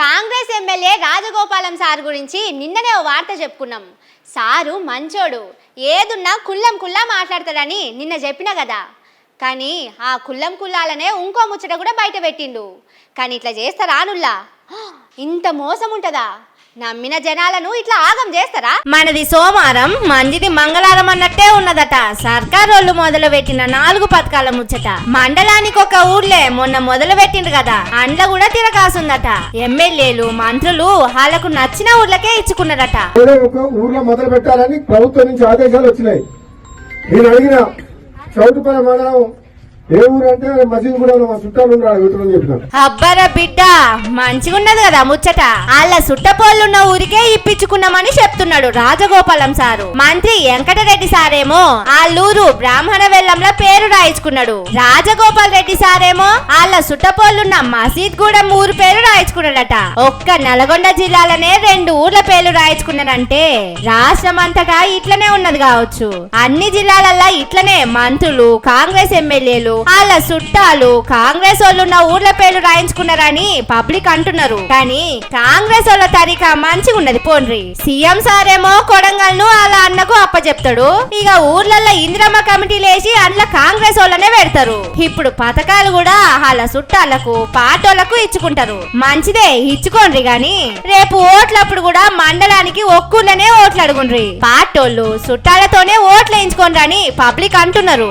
Congress MLA Rajagopalam sir గురించి నిన్ననే ఓ వార్త చెప్పుకున్నాం. సారు మంచోడు, ఏదున్నా కుల్లం కుల్లా మాట్లాడతాడని నిన్న చెప్పిన కదా. కానీ ఆ కుల్లం కుల్లాలనే ఇంకో ముచ్చట కూడా బయట పెట్టిండు. కానీ ఇట్లా చేస్తారా అనుల్లా? ఇంత మోసం ఉంటుందా? నమ్మిన జనాలను ఇట్లా ఆగం చేస్తారా? మనది సోమవారం, మందిది మంగళవారం అన్నట్టే ఉన్నదట. సర్కారోళ్ళు మొదలు పెట్టిన 4 పథకాల ముచ్చట. మండలానికి ఒక ఊర్లే మొన్న మొదలు పెట్టిండ్రు కదా, అండ్ల కూడా తిరగాసుందట. ఎమ్మెల్యేలు మంత్రులు వాళ్ళకు నచ్చిన ఊర్లకే ఇచ్చుకున్నారట. ఒక ఊర్లో మొదలు పెట్టాలని ప్రభుత్వం నుంచి ఆదేశాలు వచ్చినాయి. నేను అడిగిన చౌటుపల్లి మండలం ఏ ఊరు అంటే మసీద్ కూడా మా చుట్టాలు చెప్పిన. అబ్బరా బిడ్డ, మంచిగున్నది కదా ముచ్చట. వాళ్ళ సుట్టపోళ్ళున్న ఊరికే ఇప్పించుకున్నామని చెప్తున్నాడు రాజగోపాలం సారు. మంత్రి వెంకటరెడ్డి సారేమో వాళ్ళూరు బ్రాహ్మణ వెల్లంలో పేరు రాయించుకున్నాడు. రాజగోపాల్ రెడ్డి సారేమో వాళ్ళ సుట్టపోళ్ళున్న మసీద్ కూడా ఊరు పేరు రాయించుకున్నాడట. ఒక్క నల్గొండ జిల్లాలనే 2 ఊర్ల పేర్లు రాయించుకున్నాడంటే రాష్ట్రం అంతటా ఇట్లనే ఉన్నది కావచ్చు. అన్ని జిల్లాలల్లో ఇట్లనే మంత్రులు, కాంగ్రెస్ ఎమ్మెల్యేలు, వాళ్ళ చుట్టాలు కాంగ్రెస్ వాళ్ళున్న ఊర్ల పేర్లు రాయించుకున్నారని పబ్లిక్ అంటున్నారు. కానీ కాంగ్రెస్ వాళ్ళ తరికా మంచిగా ఉన్నది పోన్రి. సీఎం సారేమో కొడంగల్ ను వాళ్ళ అన్నకు అప్పచెప్తాడు. ఇక ఊర్లలో ఇందిరమ్మ కమిటీలు వేసి అందులో కాంగ్రెస్ వాళ్ళనే పెడతారు. ఇప్పుడు పథకాలు కూడా వాళ్ళ చుట్టాలకు పాటోళ్లకు ఇచ్చుకుంటారు. మంచిదే, ఇచ్చుకోండి. గాని రేపు ఓట్లప్పుడు కూడా మండలానికి ఒక్కూర్లనే ఓట్లు అడుగుండ్రి. పాటోళ్ళు చుట్టాలతోనే ఓట్లు వేయించుకోండి అని పబ్లిక్ అంటున్నారు.